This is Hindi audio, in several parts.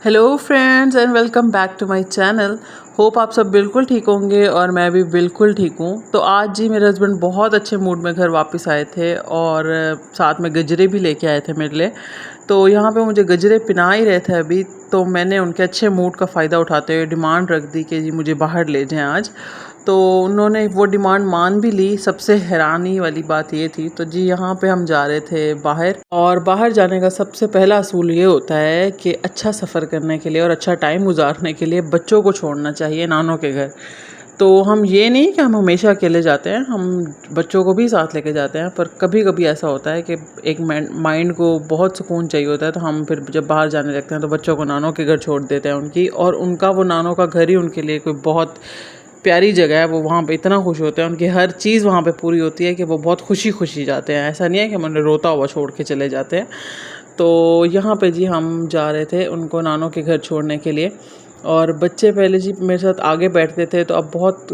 Hello friends and welcome back to my channel. Hope आप सब बिल्कुल ठीक होंगे और मैं भी बिल्कुल ठीक हूँ। तो आज जी मेरे हस्बैंड बहुत अच्छे मूड में घर वापस आए थे और साथ में गजरे भी लेके आए थे मेरे लिए। तो यहाँ पे मुझे गजरे पिना ही रहे थे अभी, तो मैंने उनके अच्छे मूड का फ़ायदा उठाते हुए डिमांड रख दी कि जी मुझे बाहर ले जाएं आज। तो उन्होंने वो डिमांड मान भी ली। सबसे हैरानी वाली बात ये थी, तो जी यहाँ पे हम जा रहे थे बाहर, और बाहर जाने का सबसे पहला असूल ये होता है कि अच्छा सफ़र करने के लिए और अच्छा टाइम गुजारने के लिए बच्चों को छोड़ना चाहिए नानों के घर। तो हम ये नहीं कि हम हमेशा अकेले जाते हैं, हम बच्चों को भी साथ लेके जाते हैं, पर कभी कभी ऐसा होता है कि एक माइंड को बहुत सुकून चाहिए होता है, तो हम फिर जब बाहर जाने लगते हैं तो बच्चों को नानों के घर छोड़ देते हैं उनकी, और उनका वो नानों का घर ही उनके लिए कोई बहुत प्यारी जगह है। वो वहाँ पे इतना खुश होते हैं, उनकी हर चीज़ वहाँ पे पूरी होती है कि वो बहुत खुशी खुशी जाते हैं। ऐसा नहीं है कि हम उन्हें रोता हुआ छोड़ के चले जाते हैं। तो यहाँ पे जी हम जा रहे थे उनको नानों के घर छोड़ने के लिए, और बच्चे पहले जी मेरे साथ आगे बैठते थे, तो अब बहुत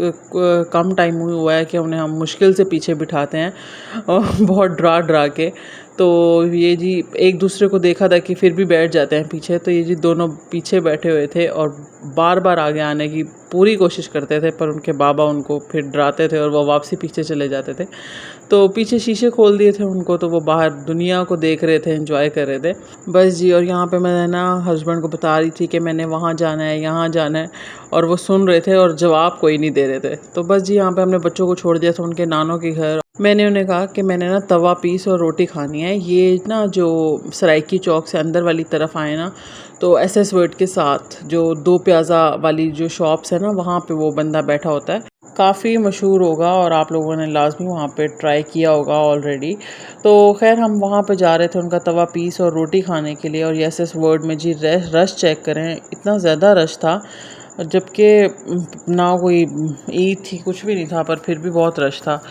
कम टाइम हुआ है कि उन्हें हम मुश्किल से पीछे बिठाते हैं और बहुत डरा डरा के। तो ये जी एक दूसरे को देखा था कि फिर भी बैठ जाते हैं पीछे, तो ये जी दोनों पीछे बैठे हुए थे और बार बार आगे आने की पूरी कोशिश करते थे, पर उनके बाबा उनको फिर डराते थे और वो वापसी पीछे चले जाते थे। तो पीछे शीशे खोल दिए थे उनको, तो वो बाहर दुनिया को देख रहे थे, एंजॉय कर रहे थे बस जी। और यहाँ पे मैं ना हस्बैंड को बता रही थी कि मैंने वहाँ जाना है, यहाँ जाना है, और वो सुन रहे थे और जवाब कोई नहीं दे रहे थे। तो बस जी यहाँ पे हमने बच्चों को छोड़ दिया था उनके नानों के घर। मैंने उन्हें कहा कि मैंने ना तवा पीस और रोटी खानी है। ये ना जो सराइकी चौक से अंदर वाली तरफ आए ना, तो एसएस वर्ड के साथ जो दो प्याज़ा वाली जो शॉप्स है ना, वहाँ पे वो बंदा बैठा होता है। काफ़ी मशहूर होगा और आप लोगों ने लाजमी वहाँ पे ट्राई किया होगा ऑलरेडी। तो खैर हम वहाँ पे जा रहे थे उनका तवा पीस और रोटी खाने के लिए। और एसएस वर्ड में जी रश चेक करें, इतना ज़्यादा रश था, जबकि ना कोई ईद थी, कुछ भी नहीं था, पर फिर भी बहुत रश था।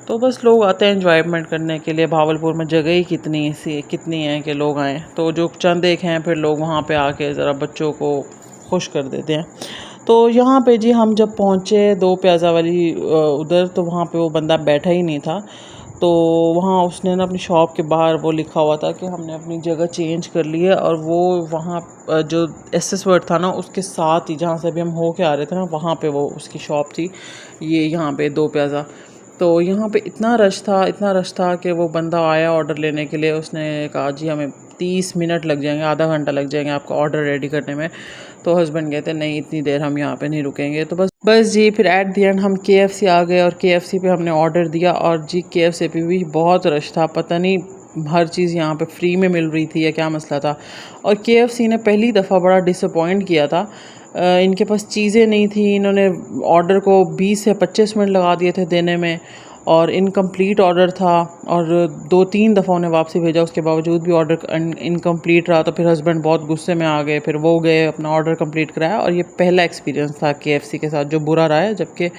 तो बस लोग आते हैं एंजॉयमेंट करने के लिए। भावलपुर में जगह ही कितनी है कि लोग आएँ, तो जो चंद एक हैं फिर लोग वहाँ पे आके ज़रा बच्चों को खुश कर देते हैं। तो यहाँ पे जी हम जब पहुँचे दो प्याज़ा वाली उधर, तो वहाँ पे वो बंदा बैठा ही नहीं था। तो वहाँ उसने ना अपनी शॉप के बाहर वो लिखा हुआ था कि हमने अपनी जगह चेंज कर ली है, और वो वहाँ जो एसएस वर्ड था ना उसके साथ ही, जहाँ से अभी हम हो के आ रहे थे ना, वहाँ पे वो उसकी शॉप थी, ये यहाँ पे दो प्याज़ा। तो यहाँ पे इतना रश था कि वो बंदा आया ऑर्डर लेने के लिए। उसने कहा जी हमें 30 मिनट लग जाएंगे, आधा घंटा लग जाएंगे आपका ऑर्डर रेडी करने में। तो हस्बैंड कहते नहीं, इतनी देर हम यहाँ पे नहीं रुकेंगे। तो बस जी फिर एट दी एंड हम केएफसी आ गए, और केएफसी पे हमने ऑर्डर दिया, और जी केएफसी पे भी बहुत रश था। पता नहीं हर चीज़ यहाँ पे फ्री में मिल रही थी या क्या मसला था। और केएफसी ने पहली दफ़ा बड़ा डिसअपॉइंट किया था। इनके पास चीज़ें नहीं थी। इन्होंने ऑर्डर को 20 से 25 मिनट लगा दिए थे देने में, और इनकम्प्लीट ऑर्डर था, और 2-3 दफ़ा उन्हें वापसी भेजा, उसके बावजूद भी ऑर्डर इनकम्प्लीट रहा। तो फिर हस्बैंड बहुत गुस्से में आ गए, फिर वो गए अपना ऑर्डर कंप्लीट कराया। और ये पहला एक्सपीरियंस था केएफसी के साथ जो बुरा रहा है, जबकि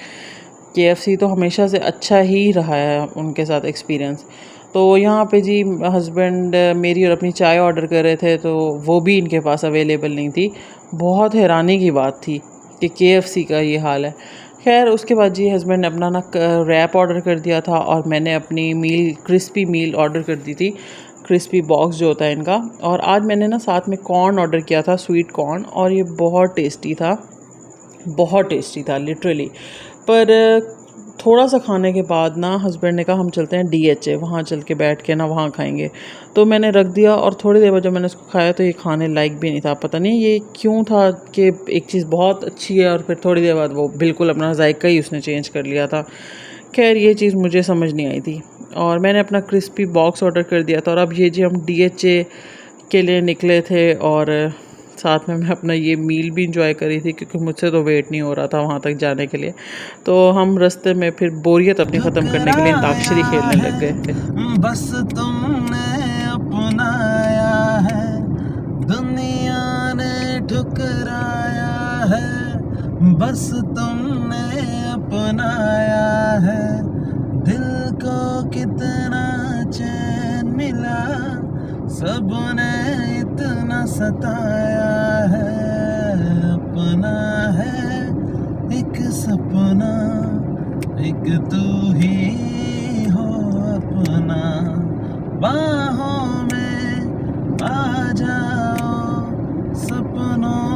केएफसी तो हमेशा से अच्छा ही रहा है उनके साथ एक्सपीरियंस। तो यहाँ पे जी हस्बैंड मेरी और अपनी चाय ऑर्डर कर रहे थे, तो वो भी इनके पास अवेलेबल नहीं थी। बहुत हैरानी की बात थी कि केएफसी का ये हाल है। खैर उसके बाद जी हस्बैंड ने अपना ना रैप ऑर्डर कर दिया था, और मैंने अपनी क्रिस्पी मील ऑर्डर कर दी थी, क्रिस्पी बॉक्स जो होता है इनका। और आज मैंने ना साथ में कॉर्न ऑर्डर किया था, स्वीट कॉर्न, और ये बहुत टेस्टी था लिटरली। पर थोड़ा सा खाने के बाद ना हस्बैंड ने कहा हम चलते हैं डीएचए, वहाँ चल के बैठ के ना वहाँ खाएंगे। तो मैंने रख दिया, और थोड़ी देर बाद जब मैंने उसको खाया तो ये खाने लायक भी नहीं था। पता नहीं ये क्यों था कि एक चीज़ बहुत अच्छी है और फिर थोड़ी देर बाद वो बिल्कुल अपना जायका ही उसने चेंज कर लिया था। खैर ये चीज़ मुझे समझ नहीं आई थी, और मैंने अपना क्रिस्पी बॉक्स ऑर्डर कर दिया था। और अब ये जी हम डीएचए के लिए निकले थे, और साथ में मैं अपना ये मील भी इंजॉय करी थी, क्योंकि मुझसे तो वेट नहीं हो रहा था वहाँ तक जाने के लिए। तो हम रास्ते में फिर बोरियत अपनी ख़त्म करने के लिए अंताक्षरी खेलने लग गए। बस तुमने अपनाया है, दुनिया ने ठुकराया है। बस तुमने अपनाया है, दिल को कितना चैन मिला, सबने इतना सताया है। अपना है एक सपना, एक तू ही हो अपना, बाहों में आ जाओ, सपनों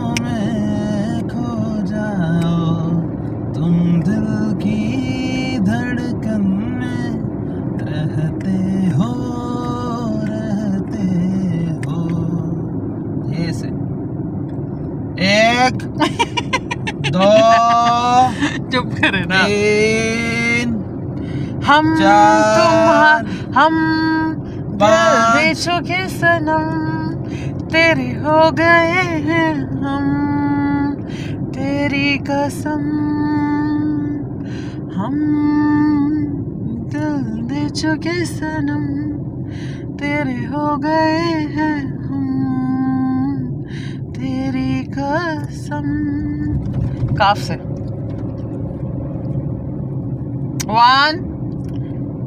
एक 2 चुप करे ना। 3 हम 4 हम दिल दे 5 चुके सनम, तेरे हो गए हैं हम, तेरी कसम। हम दिल दे चुके सनम, तेरे हो गए हैं हम, तेरी कसम। काफ से 1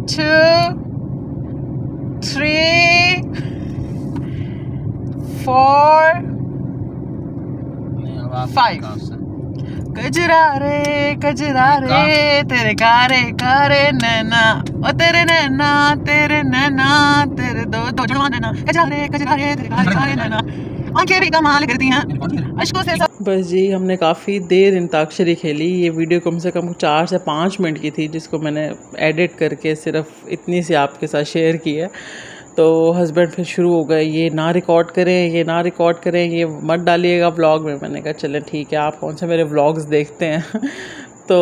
2 3 4 5 कजरा रे तेरे कारे कारे नैना, ओ तेरे नैना तेरे दो जुड़वा नैना, कजरा रे तेरे कारे कारे नैना, आंखें भी कमाल करती हैं अश्कों से सब। बस जी, हमने काफ़ी देर अंताक्षरी खेली। ये वीडियो कम से कम 4 से 5 मिनट की थी, जिसको मैंने एडिट करके सिर्फ इतनी सी आपके साथ शेयर की है। तो हस्बैंड फिर शुरू हो गए, ये ना रिकॉर्ड करें, ये मत डालिएगा व्लॉग में। मैंने कहा चलें ठीक है, आप कौन से मेरे व्लॉग्स देखते हैं। तो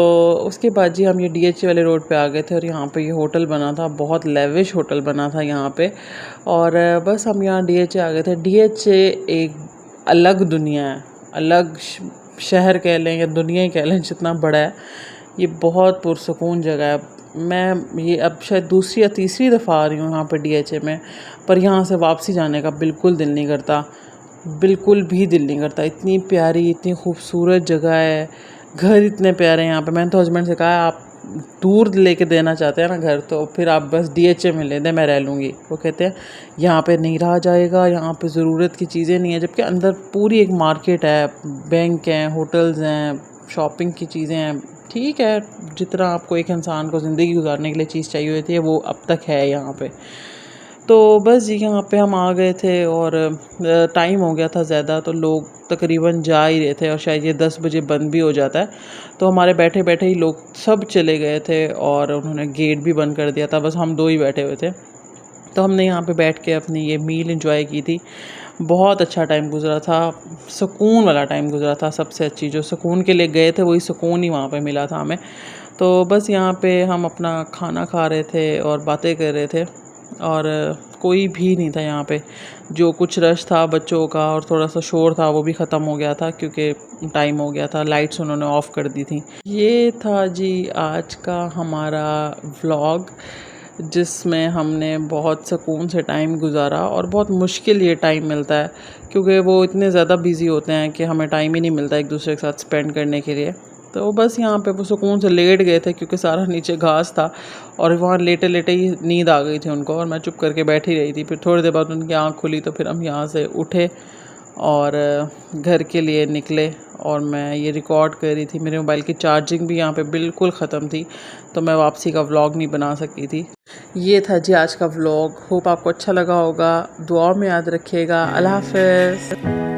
उसके बाद जी हम ये DHA वाले रोड पे आ गए थे और यहाँ पे ये होटल बना था, बहुत लेविश होटल बना था यहाँ पे। और बस हम यहाँ DHA आ गए थे। DHA एक अलग दुनिया है, अलग शहर कह लें या दुनिया ही कह लें, जितना बड़ा है ये बहुत पुरसकून जगह है। मैं ये अब शायद दूसरी या तीसरी दफ़ा आ रही हूँ यहाँ पे DHA में, पर यहाँ से वापसी जाने का बिल्कुल दिल नहीं करता, बिल्कुल भी दिल नहीं करता। इतनी प्यारी, इतनी खूबसूरत जगह है, घर इतने प्यारे हैं यहाँ पे। मैंने तो हस्बैंड से कहा आप दूर लेके देना चाहते हैं ना घर, तो फिर आप बस DHA में ले दें, मैं रह लूँगी। वो कहते हैं यहाँ पे नहीं रहा जाएगा, यहाँ पे ज़रूरत की चीज़ें नहीं है, जबकि अंदर पूरी एक मार्केट है, बैंक हैं, होटल्स हैं, शॉपिंग की चीज़ें हैं। ठीक है, जितना आपको एक इंसान को ज़िंदगी गुजारने के लिए चीज़ चाहिए होती है वो अब तक है यहाँ पे। तो बस जी यहाँ पे हम आ गए थे और टाइम हो गया था ज़्यादा, तो लोग तकरीबन जा ही रहे थे और शायद ये 10 बजे बंद भी हो जाता है। तो हमारे बैठे बैठे ही लोग सब चले गए थे और उन्होंने गेट भी बंद कर दिया था, बस हम 2 ही बैठे हुए थे। तो हमने यहाँ पे बैठ के अपनी ये मील एंजॉय की थी। बहुत अच्छा टाइम गुजरा था, सुकून वाला टाइम गुजरा था। सबसे अच्छी जो सुकून के लिए गए थे वही सुकून ही वहाँ पे मिला था हमें। तो बस यहाँ पे हम अपना खाना खा रहे थे और बातें कर रहे थे और कोई भी नहीं था यहाँ पे। जो कुछ रश था बच्चों का और थोड़ा सा शोर था वो भी ख़त्म हो गया था, क्योंकि टाइम हो गया था, लाइट्स उन्होंने ऑफ़ कर दी थी। ये था जी आज का हमारा व्लॉग, जिसमें हमने बहुत सुकून से टाइम गुजारा। और बहुत मुश्किल ये टाइम मिलता है, क्योंकि वो इतने ज़्यादा बिज़ी होते हैं कि हमें टाइम ही नहीं मिलता एक दूसरे के साथ स्पेंड करने के लिए। तो बस यहाँ पे वो सुकून से लेट गए थे, क्योंकि सारा नीचे घास था और वहाँ लेटे लेटे ही नींद आ गई थी उनको, और मैं चुप करके बैठी रही थी। फिर थोड़ी देर बाद उनकी आँख खुली तो फिर हम यहाँ से उठे और घर के लिए निकले। और मैं ये रिकॉर्ड कर रही थी, मेरे मोबाइल की चार्जिंग भी यहाँ पे बिल्कुल ख़त्म थी, तो मैं वापसी का व्लॉग नहीं बना सकी थी। ये था जी आज का व्लॉग, होप आपको अच्छा लगा होगा। दुआ में याद रखिएगा। अल्लाह हाफ़िज़।